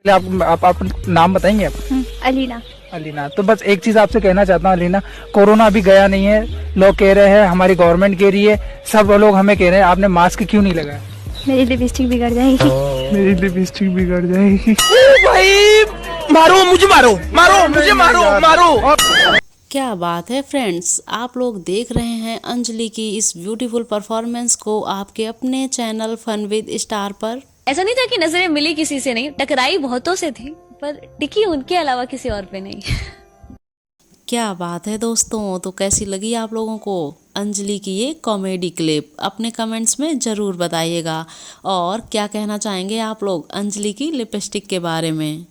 पहले आप नाम बताएंगे आप? अलीना। अलीना, तो बस एक चीज आपसे कहना चाहता हूँ अलीना, कोरोना अभी गया नहीं है, लोग कह रहे हैं, हमारी गवर्नमेंट कह रही है, सब लोग हमें कह रहे हैं आपने मास्क क्यों नहीं लगाया? मेरी लिपस्टिक बिगड़ जाएगी। मेरी लिपस्टिक बिगड़ जाएगी। भाई मारो मुझे, मारो मारो मुझे, मारो मारो। क्या बात है फ्रेंड्स, आप लोग देख रहे हैं अंजलि की इस ब्यूटीफुल परफॉर्मेंस को आपके अपने चैनल फन विद स्टार पर। ऐसा नहीं था कि नजरें मिली किसी से नहीं, टकराई बहुतों से थी, पर टिकी उनके अलावा किसी और पे नहीं। क्या बात है दोस्तों, तो कैसी लगी आप लोगों को अंजलि की ये कॉमेडी क्लिप? अपने कमेंट्स में ज़रूर बताइएगा। और क्या कहना चाहेंगे आप लोग अंजलि की लिपस्टिक के बारे में?